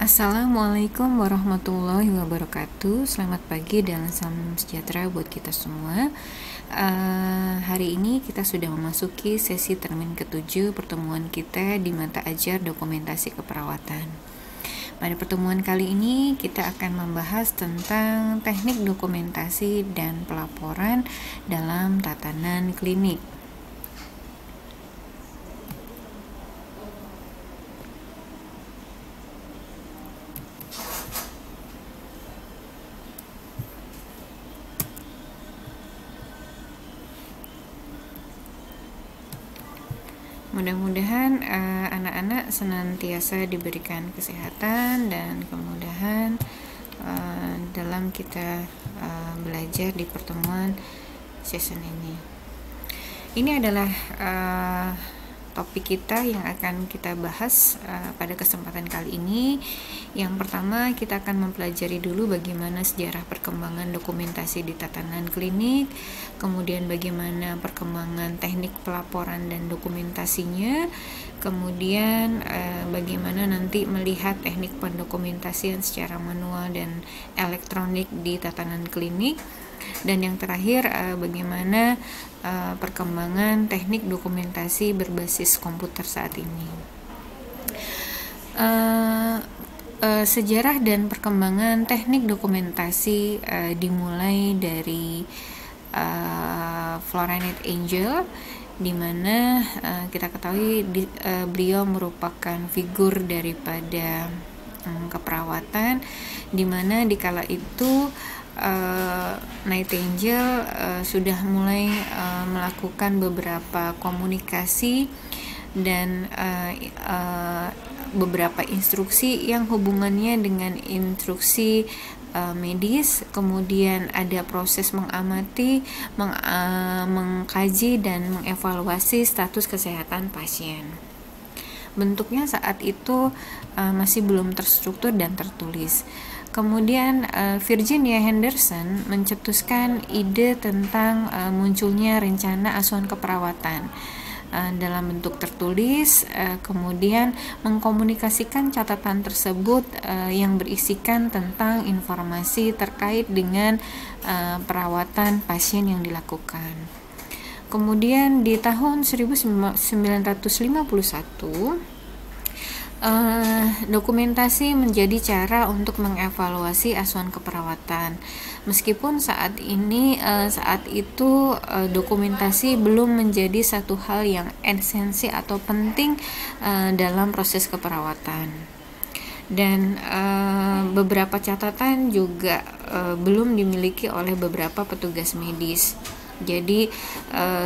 Assalamualaikum warahmatullahi wabarakatuh. Selamat pagi dan salam sejahtera buat kita semua. Hari ini kita sudah memasuki sesi termin ke-7 pertemuan kita di mata ajar dokumentasi keperawatan. Pada pertemuan kali ini kita akan membahas tentang teknik dokumentasi dan pelaporan dalam tatanan klinik. Mudah-mudahan anak-anak senantiasa diberikan kesehatan dan kemudahan dalam kita belajar di pertemuan session ini. Ini adalah topik kita yang akan kita bahas pada kesempatan kali ini. Yang pertama, kita akan mempelajari dulu bagaimana sejarah perkembangan dokumentasi di tatanan klinik, kemudian bagaimana perkembangan teknik pelaporan dan dokumentasinya, kemudian bagaimana nanti melihat teknik pendokumentasian secara manual dan elektronik di tatanan klinik, dan yang terakhir bagaimana perkembangan teknik dokumentasi berbasis komputer saat ini. Sejarah dan perkembangan teknik dokumentasi dimulai dari Flora Nightingale, di mana kita ketahui beliau merupakan figur daripada keperawatan, di mana dikala itu Nightingale sudah mulai melakukan beberapa komunikasi dan beberapa instruksi yang hubungannya dengan instruksi medis, kemudian ada proses mengamati, mengkaji dan mengevaluasi status kesehatan pasien. Bentuknya saat itu masih belum terstruktur dan tertulis. Kemudian Virginia Henderson mencetuskan ide tentang munculnya rencana asuhan keperawatan dalam bentuk tertulis, kemudian mengkomunikasikan catatan tersebut yang berisikan tentang informasi terkait dengan perawatan pasien yang dilakukan. Kemudian di tahun 1951 dokumentasi menjadi cara untuk mengevaluasi asuhan keperawatan. Meskipun saat itu dokumentasi belum menjadi satu hal yang esensi atau penting dalam proses keperawatan. Dan beberapa catatan juga belum dimiliki oleh beberapa petugas medis. Jadi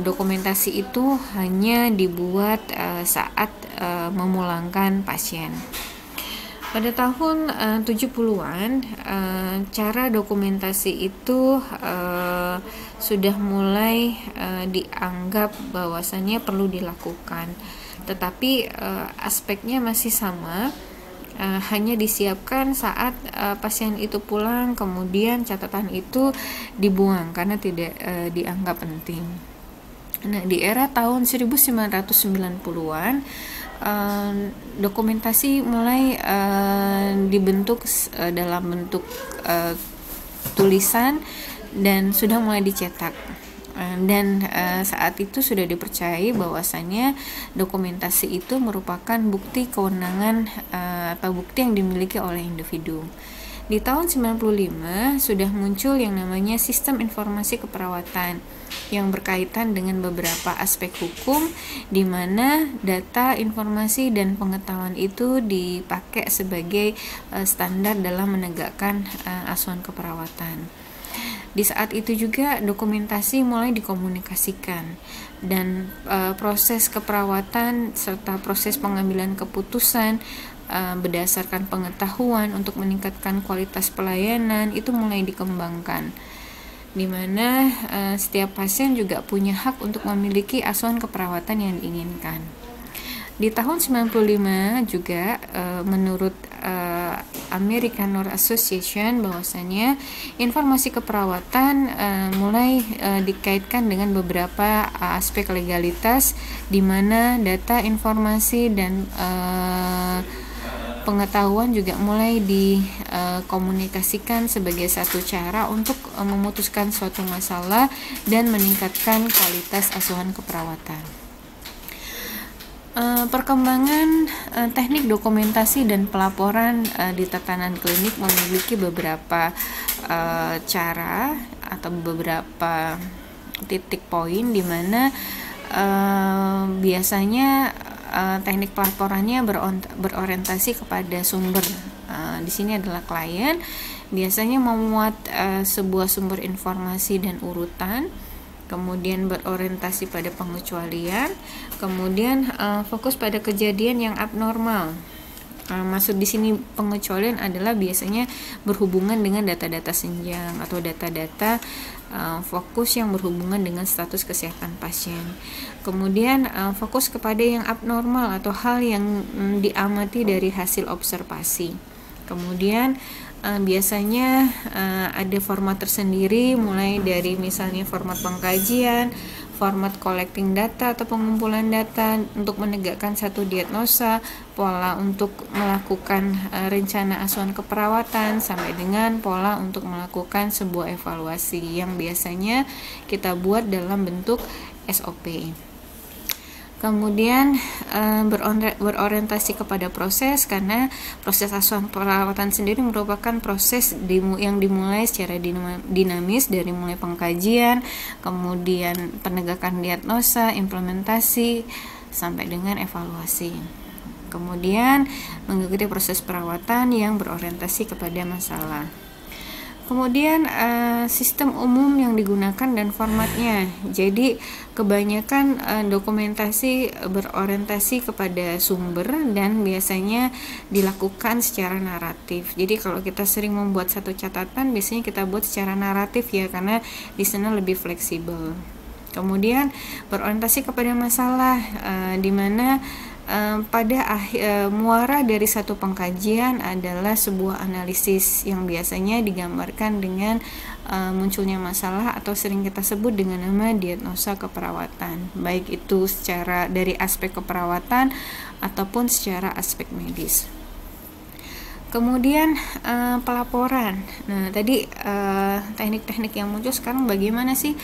dokumentasi itu hanya dibuat saat memulangkan pasien. Pada tahun 70-an, cara dokumentasi itu sudah mulai dianggap bahwasannya perlu dilakukan. Tetapi aspeknya masih sama, hanya disiapkan saat pasien itu pulang, kemudian catatan itu dibuang karena tidak dianggap penting. Nah, di era tahun 1990-an dokumentasi mulai dibentuk dalam bentuk tulisan dan sudah mulai dicetak. Dan saat itu sudah dipercayai bahwasannya dokumentasi itu merupakan bukti kewenangan atau bukti yang dimiliki oleh individu. Di tahun 95 sudah muncul yang namanya sistem informasi keperawatan yang berkaitan dengan beberapa aspek hukum, di mana data, informasi, dan pengetahuan itu dipakai sebagai standar dalam menegakkan asuhan keperawatan. Di saat itu juga dokumentasi mulai dikomunikasikan dan proses keperawatan serta proses pengambilan keputusan berdasarkan pengetahuan untuk meningkatkan kualitas pelayanan itu mulai dikembangkan, di mana setiap pasien juga punya hak untuk memiliki asuhan keperawatan yang diinginkan. Di tahun 95 juga menurut American Nurse Association bahwasanya informasi keperawatan mulai dikaitkan dengan beberapa aspek legalitas, di mana data, informasi, dan pengetahuan juga mulai dikomunikasikan sebagai satu cara untuk memutuskan suatu masalah dan meningkatkan kualitas asuhan keperawatan. Perkembangan teknik dokumentasi dan pelaporan di tatanan klinik memiliki beberapa cara atau beberapa titik poin di mana biasanya teknik pelaporannya berorientasi kepada sumber. Di sini adalah klien biasanya memuat sebuah sumber informasi dan urutan, kemudian berorientasi pada pengecualian, kemudian fokus pada kejadian yang abnormal. Maksud di sini pengecualian adalah biasanya berhubungan dengan data-data senjang atau data-data fokus yang berhubungan dengan status kesehatan pasien. Kemudian fokus kepada yang abnormal atau hal yang diamati dari hasil observasi. Kemudian biasanya ada format tersendiri, mulai dari misalnya format pengkajian, format collecting data atau pengumpulan data untuk menegakkan satu diagnosa, pola untuk melakukan rencana asuhan keperawatan, sampai dengan pola untuk melakukan sebuah evaluasi yang biasanya kita buat dalam bentuk SOP. Kemudian berorientasi kepada proses, karena proses asuhan perawatan sendiri merupakan proses yang dimulai secara dinamis dari mulai pengkajian, kemudian penegakan diagnosa, implementasi, sampai dengan evaluasi. Kemudian mengikuti proses perawatan yang berorientasi kepada masalah. Kemudian sistem umum yang digunakan dan formatnya. Jadi kebanyakan dokumentasi berorientasi kepada sumber dan biasanya dilakukan secara naratif. Jadi kalau kita sering membuat satu catatan, biasanya kita buat secara naratif ya, karena di sana lebih fleksibel. Kemudian berorientasi kepada masalah, di mana pada muara dari satu pengkajian adalah sebuah analisis yang biasanya digambarkan dengan munculnya masalah atau sering kita sebut dengan nama diagnosa keperawatan, baik itu secara dari aspek keperawatan ataupun secara aspek medis. Kemudian pelaporan. Nah, tadi teknik-teknik yang muncul sekarang bagaimana sih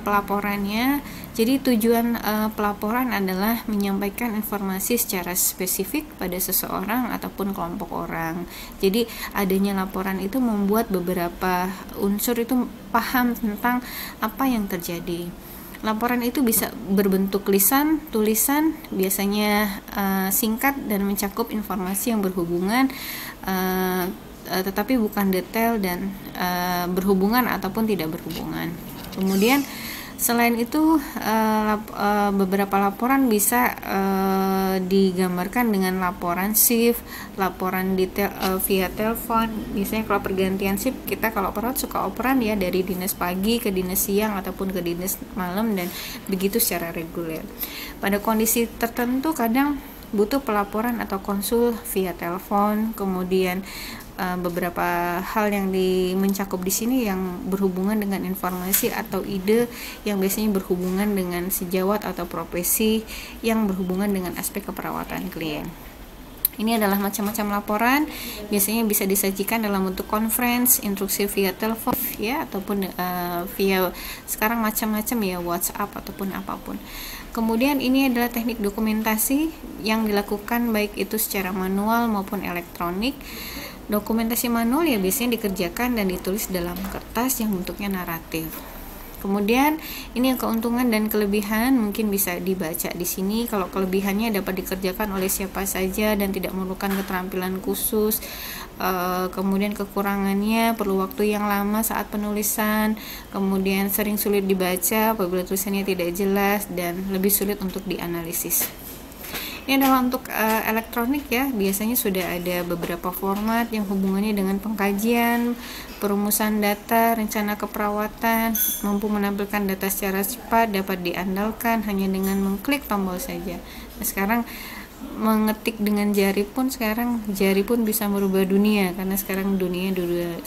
pelaporannya? Jadi tujuan pelaporan adalah menyampaikan informasi secara spesifik pada seseorang ataupun kelompok orang. Jadi adanya laporan itu membuat beberapa unsur itu paham tentang apa yang terjadi. Laporan itu bisa berbentuk lisan, tulisan, biasanya singkat dan mencakup informasi yang berhubungan, tetapi bukan detail dan berhubungan ataupun tidak berhubungan. Kemudian selain itu beberapa laporan bisa digambarkan dengan laporan shift, laporan detail via telepon. Biasanya kalau pergantian shift, kita kalau perawat suka operan ya dari dinas pagi ke dinas siang ataupun ke dinas malam, dan begitu secara reguler. Pada kondisi tertentu kadang butuh pelaporan atau konsul via telepon. Kemudian beberapa hal yang mencakup di sini yang berhubungan dengan informasi atau ide yang biasanya berhubungan dengan sejawat atau profesi yang berhubungan dengan aspek keperawatan klien. Ini adalah macam-macam laporan, biasanya bisa disajikan dalam bentuk conference, instruksi via telepon ya, ataupun via sekarang macam-macam ya, WhatsApp ataupun apapun. Kemudian ini adalah teknik dokumentasi yang dilakukan baik itu secara manual maupun elektronik. Dokumentasi manual ya biasanya dikerjakan dan ditulis dalam kertas yang bentuknya naratif. Kemudian ini yang keuntungan dan kelebihan mungkin bisa dibaca di sini. Kalau kelebihannya dapat dikerjakan oleh siapa saja dan tidak memerlukan keterampilan khusus. Kemudian kekurangannya perlu waktu yang lama saat penulisan, kemudian sering sulit dibaca apabila tulisannya tidak jelas dan lebih sulit untuk dianalisis. Ini adalah untuk elektronik ya, biasanya sudah ada beberapa format yang hubungannya dengan pengkajian, perumusan data, rencana keperawatan, mampu menampilkan data secara cepat, dapat diandalkan hanya dengan mengklik tombol saja. Nah, sekarang mengetik dengan jari pun bisa merubah dunia, karena sekarang dunia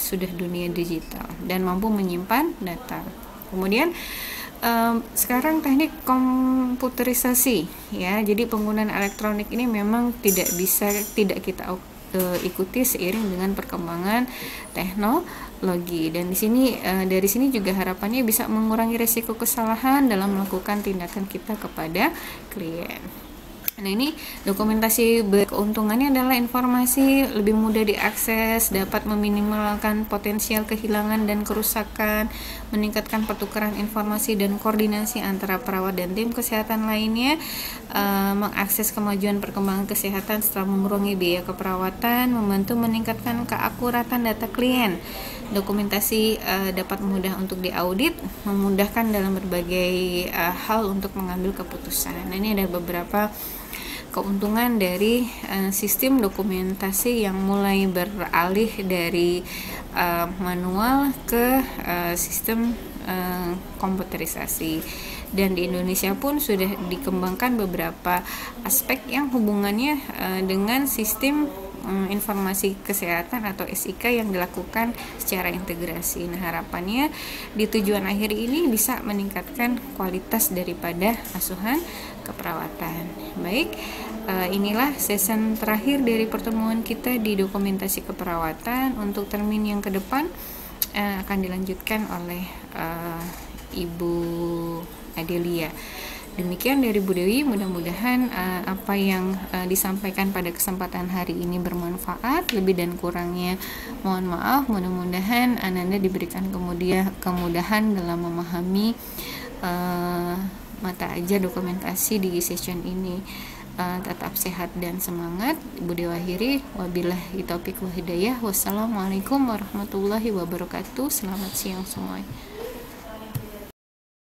sudah dunia digital dan mampu menyimpan data. Kemudian sekarang teknik komputerisasi ya, jadi penggunaan elektronik ini memang tidak kita ikuti seiring dengan perkembangan teknologi. Dan dari sini juga harapannya bisa mengurangi risiko kesalahan dalam melakukan tindakan kita kepada klien. Nah, ini dokumentasi keuntungannya adalah informasi lebih mudah diakses, dapat meminimalkan potensial kehilangan dan kerusakan, meningkatkan pertukaran informasi dan koordinasi antara perawat dan tim kesehatan lainnya, mengakses kemajuan perkembangan kesehatan setelah mengurangi biaya keperawatan, membantu meningkatkan keakuratan data klien. Dokumentasi dapat mudah untuk diaudit, memudahkan dalam berbagai hal untuk mengambil keputusan. Nah, ini ada beberapa keuntungan dari sistem dokumentasi yang mulai beralih dari manual ke sistem komputerisasi. Dan di Indonesia pun sudah dikembangkan beberapa aspek yang hubungannya dengan sistem informasi kesehatan atau SIK yang dilakukan secara integrasi. Nah, harapannya di tujuan akhir ini bisa meningkatkan kualitas daripada asuhan keperawatan. Baik, inilah season terakhir dari pertemuan kita di dokumentasi keperawatan. Untuk termin yang ke depan akan dilanjutkan oleh Ibu Adelia. Demikian dari Bu Dewi, mudah-mudahan apa yang disampaikan pada kesempatan hari ini bermanfaat. Lebih dan kurangnya mohon maaf. Mudah-mudahan Ananda diberikan kemudahan dalam memahami mata ajar dokumentasi di session ini. Tetap sehat dan semangat. Ibu Dewi akhiri, wabillahi taufiq wa hidayah. Wassalamualaikum warahmatullahi wabarakatuh. Selamat siang semuanya.